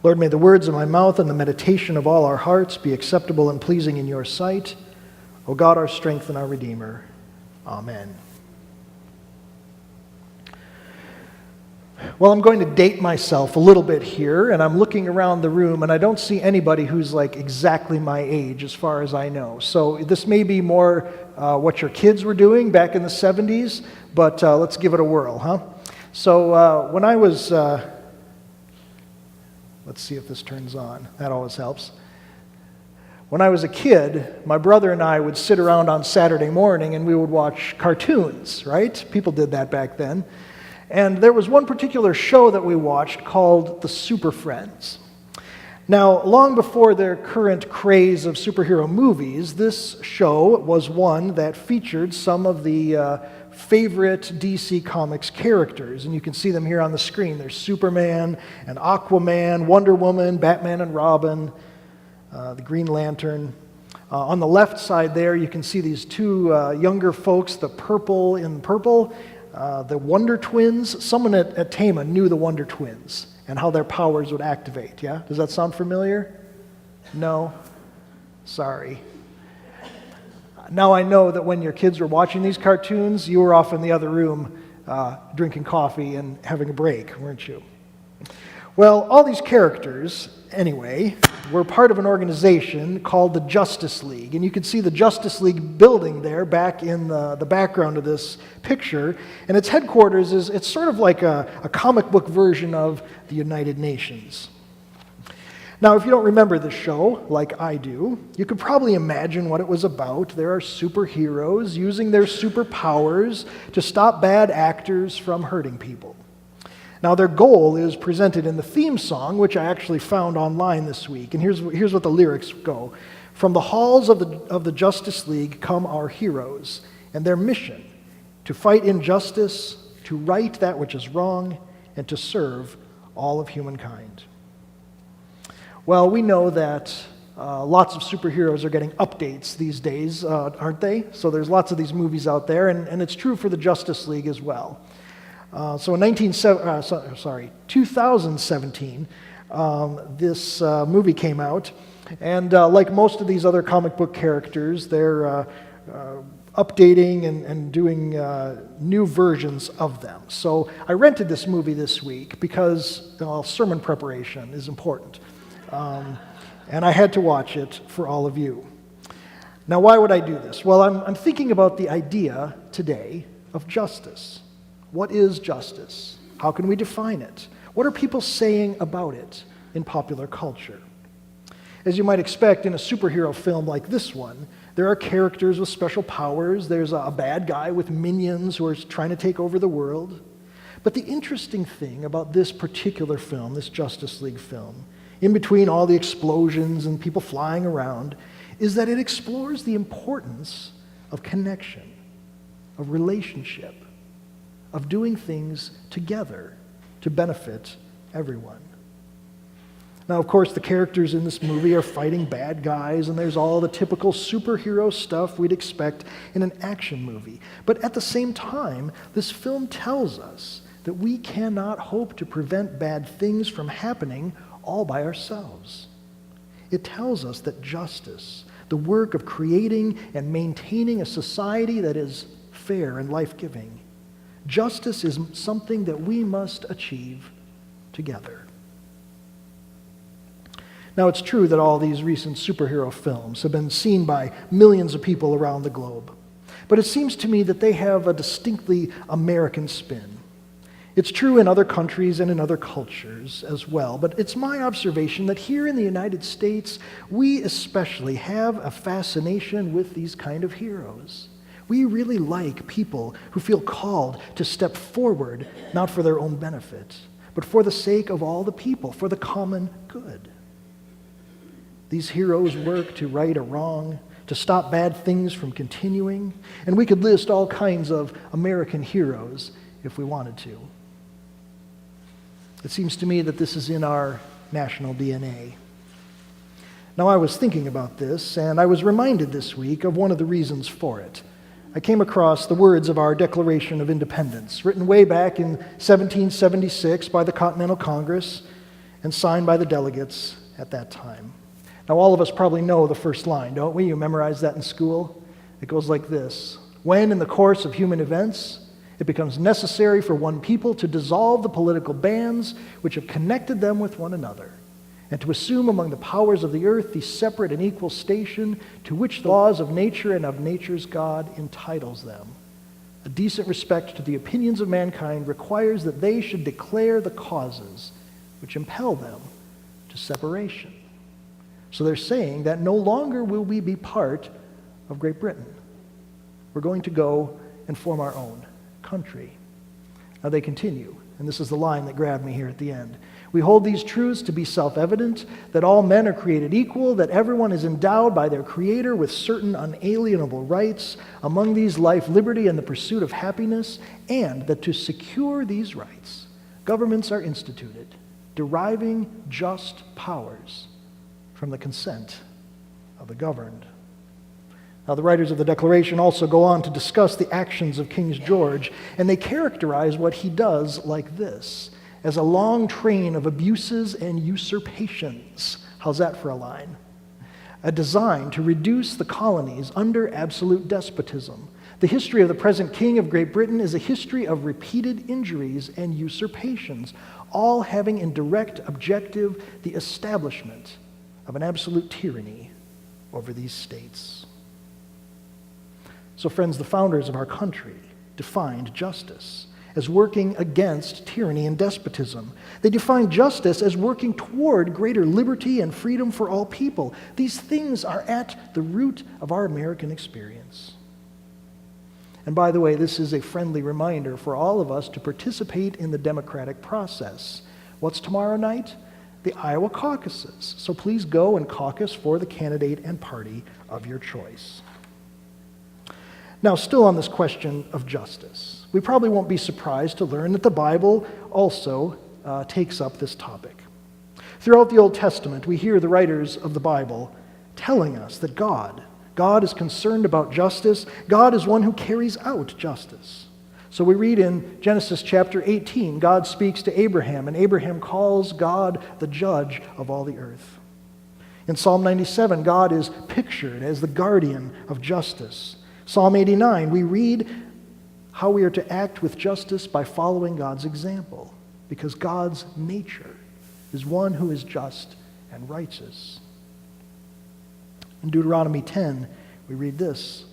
Lord, may the words of my mouth and the meditation of all our hearts be acceptable and pleasing in your sight. O God, our strength and our Redeemer. Amen. Well, I'm going to date myself a little bit here, and I'm looking around the room, and I don't see anybody who's like exactly my age as far as I know. So this may be more what your kids were doing back in the 70s, but let's give it a whirl, huh? So when I was, let's see if this turns on. That always helps. When I was a kid, my brother and I would sit around on Saturday morning and we would watch cartoons, right? People did that back then. And there was one particular show that we watched called The Super Friends. Now, long before their current craze of superhero movies, this show was one that featured some of the favorite DC Comics characters. And you can see them here on the screen. There's Superman and Aquaman, Wonder Woman, Batman and Robin, the Green Lantern. On the left side there, you can see these two younger folks, the purple in purple, the Wonder Twins. Someone at Tama knew the Wonder Twins and how their powers would activate, yeah? Does that sound familiar? No? Sorry. Now I know that when your kids were watching these cartoons, you were off in the other room drinking coffee and having a break, weren't you? Well, all these characters, anyway, were part of an organization called the Justice League. And you can see the Justice League building there back in the background of this picture. And its headquarters it's sort of like a comic book version of the United Nations. Now, if you don't remember this show, like I do, you could probably imagine what it was about. There are superheroes using their superpowers to stop bad actors from hurting people. Now, their goal is presented in the theme song, which I actually found online this week. And here's what the lyrics go. From the halls of the Justice League come our heroes, and their mission, to fight injustice, to right that which is wrong, and to serve all of humankind. Well, we know that lots of superheroes are getting updates these days, aren't they? So there's lots of these movies out there, and it's true for the Justice League as well. So in 2017, this movie came out, and like most of these other comic book characters, they're updating and doing new versions of them. So I rented this movie this week because sermon preparation is important, and I had to watch it for all of you. Now, why would I do this? Well, I'm thinking about the idea today of justice. What is justice? How can we define it? What are people saying about it in popular culture? As you might expect in a superhero film like this one, there are characters with special powers. There's a bad guy with minions who are trying to take over the world. But the interesting thing about this particular film, this Justice League film, in between all the explosions and people flying around, is that it explores the importance of connection, of relationship, of doing things together to benefit everyone. Now, of course, the characters in this movie are fighting bad guys, and there's all the typical superhero stuff we'd expect in an action movie. But at the same time, this film tells us that we cannot hope to prevent bad things from happening all by ourselves. It tells us that justice, the work of creating and maintaining a society that is fair and life-giving, justice is something that we must achieve together. Now, it's true that all these recent superhero films have been seen by millions of people around the globe, but it seems to me that they have a distinctly American spin. It's true in other countries and in other cultures as well, but it's my observation that here in the United States, we especially have a fascination with these kind of heroes. We really like people who feel called to step forward, not for their own benefit, but for the sake of all the people, for the common good. These heroes work to right a wrong, to stop bad things from continuing, and we could list all kinds of American heroes if we wanted to. It seems to me that this is in our national DNA. Now, I was thinking about this, and I was reminded this week of one of the reasons for it. I came across the words of our Declaration of Independence, written way back in 1776 by the Continental Congress. and signed by the delegates at that time. Now, all of us probably know the first line, don't we? You memorized that in school. It goes like this: when, in the course of human events, it becomes necessary for one people to dissolve the political bands which have connected them with one another, and to assume among the powers of the earth the separate and equal station to which the laws of nature and of nature's God entitles them. A decent respect to the opinions of mankind requires that they should declare the causes which impel them to separation. So they're saying that no longer will we be part of Great Britain. We're going to go and form our own country. Now they continue, and this is the line that grabbed me here at the end. We hold these truths to be self-evident, that all men are created equal, that everyone is endowed by their Creator with certain unalienable rights, among these life, liberty, and the pursuit of happiness, and that to secure these rights, governments are instituted, deriving just powers from the consent of the governed. Now, the writers of the Declaration also go on to discuss the actions of King George, and they characterize what he does like this: as a long train of abuses and usurpations. How's that for a line? A design to reduce the colonies under absolute despotism. The history of the present King of Great Britain is a history of repeated injuries and usurpations, all having in direct objective the establishment of an absolute tyranny over these states. So, friends, the founders of our country defined justice as working against tyranny and despotism. They defined justice as working toward greater liberty and freedom for all people. These things are at the root of our American experience. And by the way, this is a friendly reminder for all of us to participate in the democratic process. What's tomorrow night? The Iowa caucuses. So please go and caucus for the candidate and party of your choice. Now, still on this question of justice, we probably won't be surprised to learn that the Bible also takes up this topic. Throughout the Old Testament, we hear the writers of the Bible telling us that God is concerned about justice. God is one who carries out justice. So we read in Genesis chapter 18, God speaks to Abraham, and Abraham calls God the judge of all the earth. In Psalm 97, God is pictured as the guardian of justice. Psalm 89, we read how we are to act with justice by following God's example, because God's nature is one who is just and righteous. In Deuteronomy 10, we read this.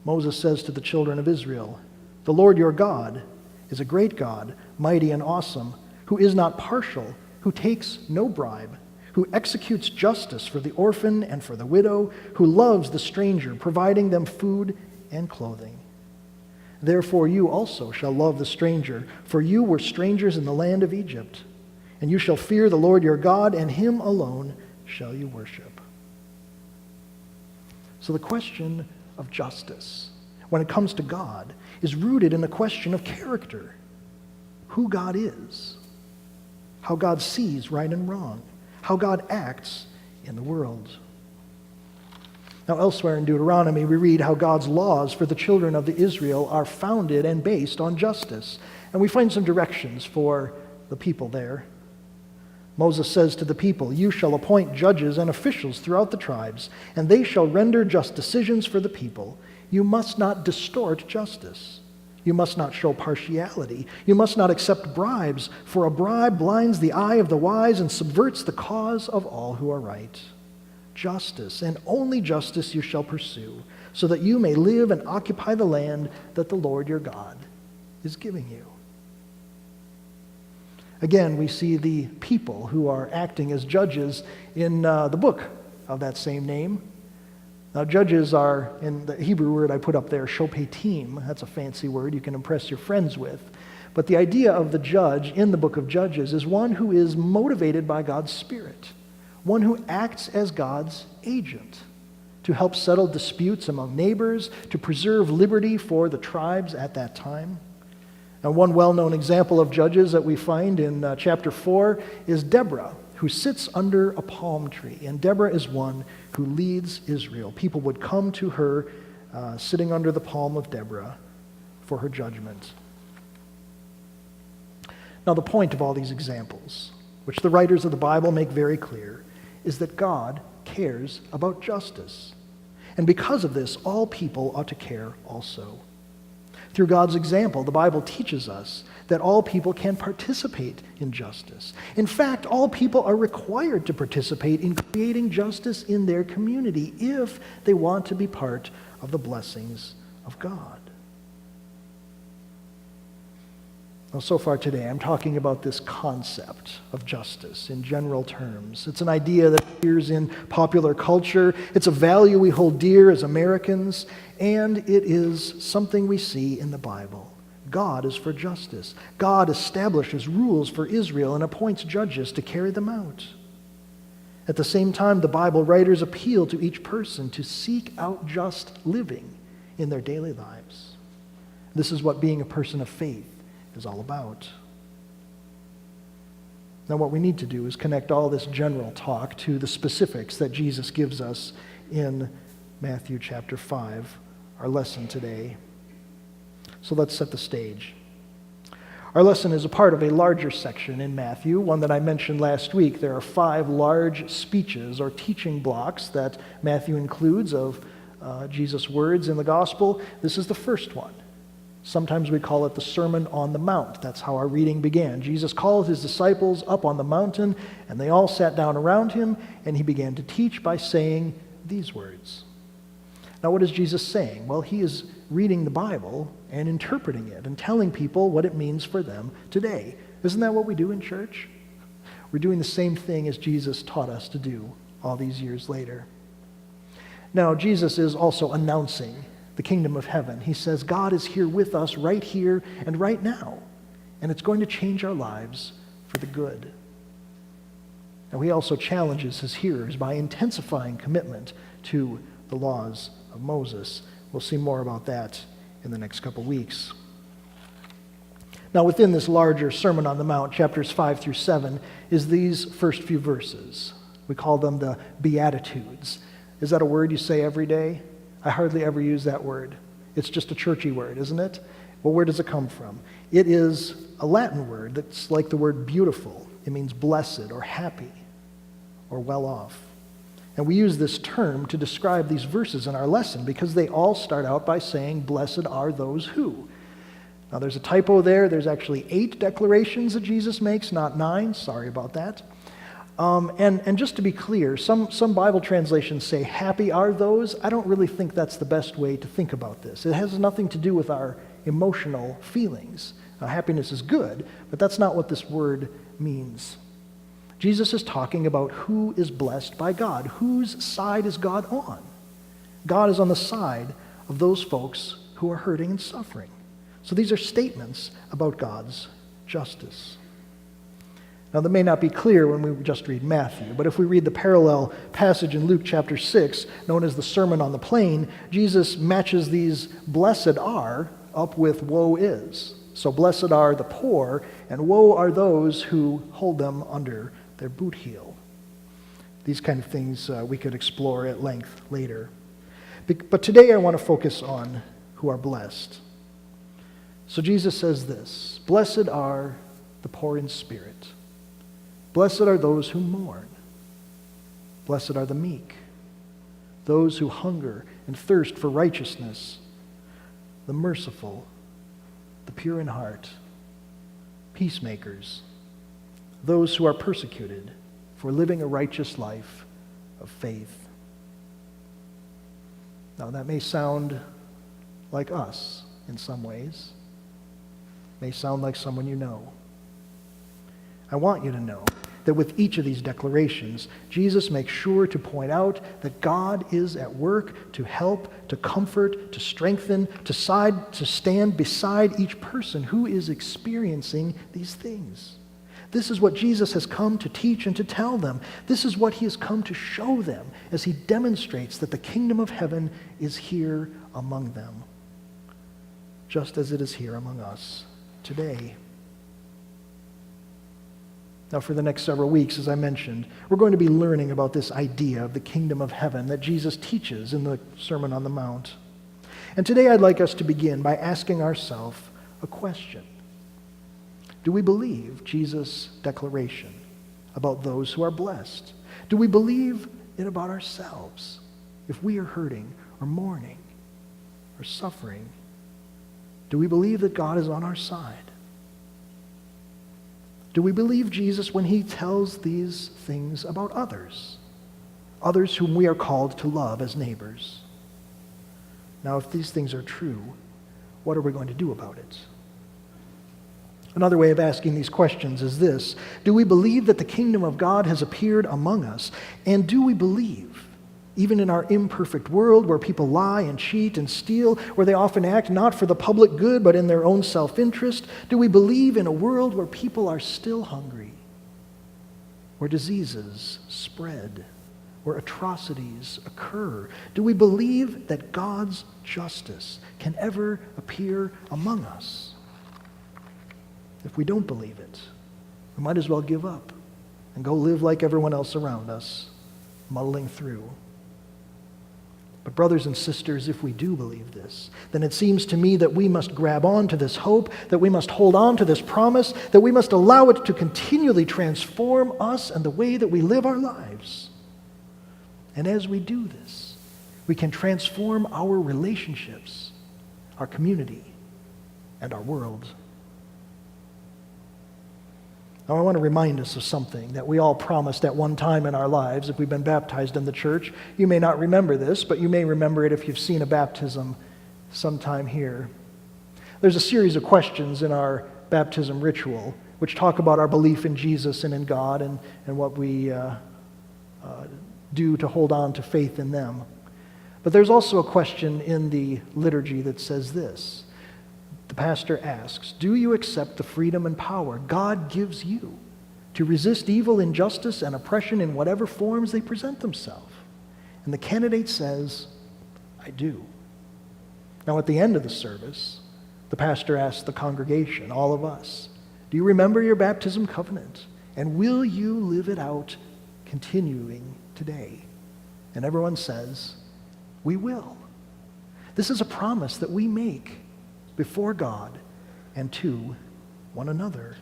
Moses says to the children of Israel, "The Lord your God is a great God, mighty and awesome, who is not partial, who takes no bribe, who executes justice for the orphan and for the widow, who loves the stranger, providing them food and clothing. Therefore you also shall love the stranger, for you were strangers in the land of Egypt. And you shall fear the Lord your God, and him alone shall you worship." So the question of justice, when it comes to God, is rooted in a question of character. Who God is, how God sees right and wrong, how God acts in the world. Now, elsewhere in Deuteronomy, we read how God's laws for the children of the Israel are founded and based on justice. And we find some directions for the people there. Moses says to the people, "You shall appoint judges and officials throughout the tribes, and they shall render just decisions for the people. You must not distort justice. You must not show partiality. You must not accept bribes, for a bribe blinds the eye of the wise and subverts the cause of all who are right. Justice, and only justice, you shall pursue, so that you may live and occupy the land that the Lord your God is giving you." Again, we see the people who are acting as judges in the book of that same name. Now, judges are, in the Hebrew word I put up there, shopetim. That's a fancy word you can impress your friends with. But the idea of the judge in the book of Judges is one who is motivated by God's Spirit, one who acts as God's agent to help settle disputes among neighbors, to preserve liberty for the tribes at that time. Now, one well-known example of judges that we find in chapter 4 is Deborah, who sits under a palm tree. And Deborah is one who leads Israel. People would come to her sitting under the palm of Deborah for her judgment. Now, the point of all these examples which the writers of the Bible make very clear, is that God cares about justice. And because of this, all people ought to care also. Through God's example, the Bible teaches us that all people can participate in justice. In fact, all people are required to participate in creating justice in their community if they want to be part of the blessings of God. Well, so far today, I'm talking about this concept of justice in general terms. It's an idea that appears in popular culture. It's a value we hold dear as Americans, and it is something we see in the Bible. God is for justice. God establishes rules for Israel and appoints judges to carry them out. At the same time, the Bible writers appeal to each person to seek out just living in their daily lives. This is what being a person of faith is all about. Now, what we need to do is connect all this general talk to the specifics that Jesus gives us in Matthew chapter 5, our lesson today. So let's set the stage. Our lesson is a part of a larger section in Matthew, one that I mentioned last week. There are 5 large speeches or teaching blocks that Matthew includes of Jesus' words in the gospel. This is the first one. Sometimes we call it the Sermon on the Mount. That's how our reading began. Jesus called his disciples up on the mountain, and they all sat down around him, and he began to teach by saying these words. Now, what is Jesus saying? Well, he is reading the Bible and interpreting it and telling people what it means for them today. Isn't that what we do in church? We're doing the same thing as Jesus taught us to do all these years later. Now, Jesus is also announcing the kingdom of heaven. He says God is here with us right here and right now, and it's going to change our lives for the good. And he also challenges his hearers by intensifying commitment to the laws of Moses. We'll see more about that in the next couple weeks. Now, within this larger Sermon on the Mount, chapters 5 through 7, is these first few verses. We call them the Beatitudes. Is that a word you say every day? I hardly ever use that word. It's just a churchy word, isn't it? Well, where does it come from? It is a Latin word that's like the word beautiful. It means blessed or happy or well off. And we use this term to describe these verses in our lesson because they all start out by saying, blessed are those who. Now, there's a typo there. There's actually 8 declarations that Jesus makes, not 9. Sorry about that. And just to be clear, some Bible translations say, happy are those. I don't really think that's the best way to think about this. It has nothing to do with our emotional feelings. Happiness is good, but that's not what this word means. Jesus is talking about who is blessed by God. Whose side is God on? God is on the side of those folks who are hurting and suffering. So these are statements about God's justice. Now, that may not be clear when we just read Matthew, but if we read the parallel passage in Luke chapter 6, known as the Sermon on the Plain, Jesus matches these blessed are up with woe is. So blessed are the poor, and woe are those who hold them under their boot heel. These kind of things we could explore at length later. But today I want to focus on who are blessed. So Jesus says this, blessed are the poor in spirit. Blessed are those who mourn. Blessed are the meek, those who hunger and thirst for righteousness, the merciful, the pure in heart, peacemakers, those who are persecuted for living a righteous life of faith. Now, that may sound like us in some ways. May sound like someone you know. I want you to know that with each of these declarations, Jesus makes sure to point out that God is at work to help, to comfort, to strengthen, to stand beside each person who is experiencing these things. This is what Jesus has come to teach and to tell them. This is what he has come to show them as he demonstrates that the kingdom of heaven is here among them, just as it is here among us today. Now, for the next several weeks, as I mentioned, we're going to be learning about this idea of the kingdom of heaven that Jesus teaches in the Sermon on the Mount. And today I'd like us to begin by asking ourselves a question. Do we believe Jesus' declaration about those who are blessed? Do we believe it about ourselves? If we are hurting or mourning or suffering, do we believe that God is on our side? Do we believe Jesus when he tells these things about others? Others whom we are called to love as neighbors. Now, if these things are true, what are we going to do about it? Another way of asking these questions is this: do we believe that the kingdom of God has appeared among us? And do we believe, even in our imperfect world where people lie and cheat and steal, where they often act not for the public good but in their own self-interest, do we believe in a world where people are still hungry, where diseases spread, where atrocities occur? Do we believe that God's justice can ever appear among us? If we don't believe it, we might as well give up and go live like everyone else around us, muddling through. But brothers and sisters, if we do believe this, then it seems to me that we must grab on to this hope, that we must hold on to this promise, that we must allow it to continually transform us and the way that we live our lives. And as we do this, we can transform our relationships, our community, and our world. Now, I want to remind us of something that we all promised at one time in our lives if we've been baptized in the church. You may not remember this, but you may remember it if you've seen a baptism sometime here. There's a series of questions in our baptism ritual which talk about our belief in Jesus and in God and what we do to hold on to faith in them. But there's also a question in the liturgy that says this. The pastor asks, do you accept the freedom and power God gives you to resist evil, injustice, and oppression in whatever forms they present themselves? And the candidate says, I do. Now at the end of the service, the pastor asks the congregation, all of us, do you remember your baptism covenant? And will you live it out continuing today? And everyone says, we will. This is a promise that we make before God and to one another.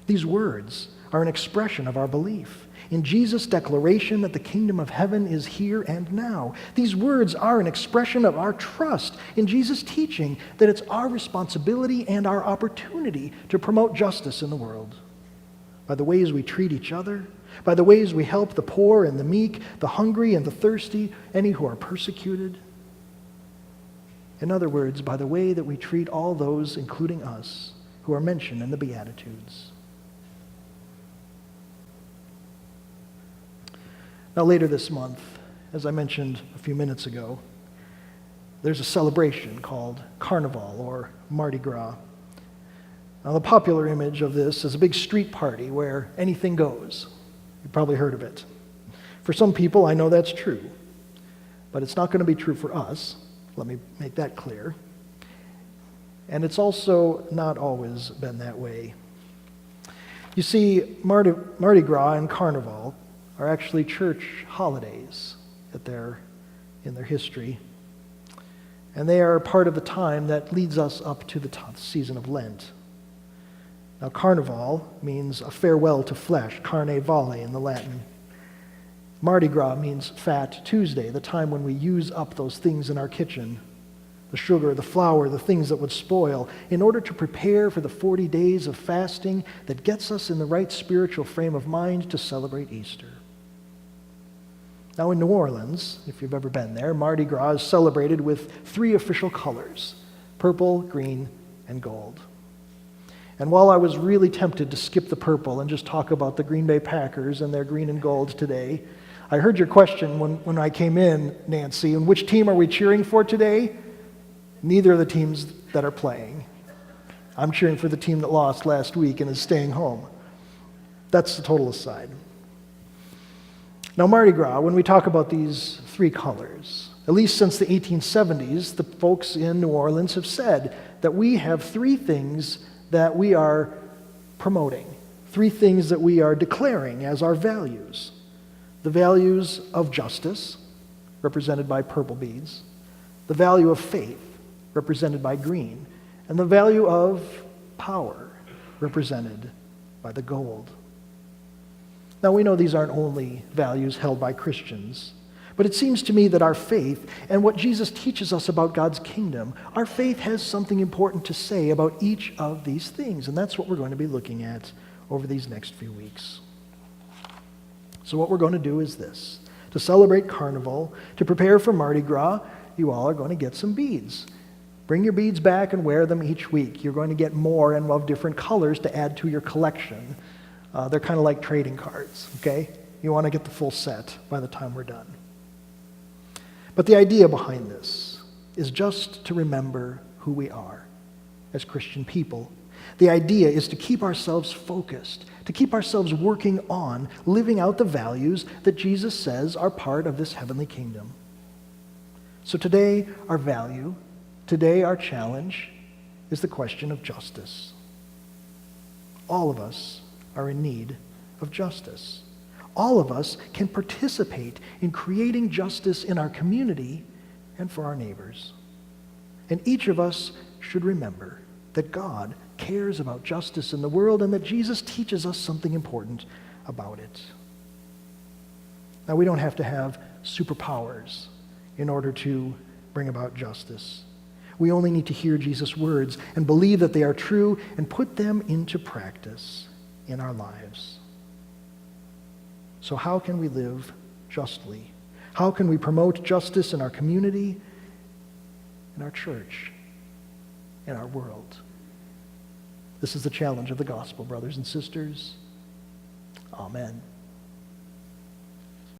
These words are an expression of our belief in Jesus' declaration that the kingdom of heaven is here and now. These words are an expression of our trust in Jesus' teaching that it's our responsibility and our opportunity to promote justice in the world by the ways we treat each other, by the ways we help the poor and the meek, the hungry and the thirsty, any who are persecuted. In other words, by the way that we treat all those, including us, who are mentioned in the Beatitudes. Now, later this month, as I mentioned a few minutes ago, there's a celebration called Carnival or Mardi Gras. Now, the popular image of this is a big street party where anything goes. You've probably heard of it. For some people, I know that's true, but it's not going to be true for us. Let me make that clear. And it's also not always been that way. You see, Mardi Gras and Carnival are actually church holidays in their history. And they are part of the time that leads us up to the season of Lent. Now, Carnival means a farewell to flesh, carne vale in the Latin. Mardi Gras means Fat Tuesday, the time when we use up those things in our kitchen, the sugar, the flour, the things that would spoil, in order to prepare for the 40 days of fasting that gets us in the right spiritual frame of mind to celebrate Easter. Now in New Orleans, if you've ever been there, Mardi Gras is celebrated with 3 official colors, purple, green, and gold. And while I was really tempted to skip the purple and just talk about the Green Bay Packers and their green and gold today, I heard your question when I came in, Nancy, and which team are we cheering for today? Neither of the teams that are playing. I'm cheering for the team that lost last week and is staying home. That's the total aside. Now, Mardi Gras, when we talk about these 3 colors, at least since the 1870s, the folks in New Orleans have said that we have 3 things that we are promoting, 3 things that we are declaring as our values. The values of justice, represented by purple beads, the value of faith, represented by green, and the value of power, represented by the gold. Now, we know these aren't only values held by Christians, but it seems to me that our faith and what Jesus teaches us about God's kingdom, our faith has something important to say about each of these things, and that's what we're going to be looking at over these next few weeks. So what we're going to do is this. To celebrate Carnival, to prepare for Mardi Gras, you all are going to get some beads. Bring your beads back and wear them each week. You're going to get more and of different colors to add to your collection. They're kind of like trading cards, okay? You want to get the full set by the time we're done. But the idea behind this is just to remember who we are as Christian people. The idea is to keep ourselves focused, to keep ourselves working on living out the values that Jesus says are part of this heavenly kingdom. So today, our value, today, our challenge is the question of justice. All of us are in need of justice. All of us can participate in creating justice in our community and for our neighbors. And each of us should remember that God cares about justice in the world and that Jesus teaches us something important about it. Now, we don't have to have superpowers in order to bring about justice. We only need to hear Jesus' words and believe that they are true and put them into practice in our lives. So how can we live justly? How can we promote justice in our community, in our church, in our world? This is the challenge of the gospel, brothers and sisters. Amen.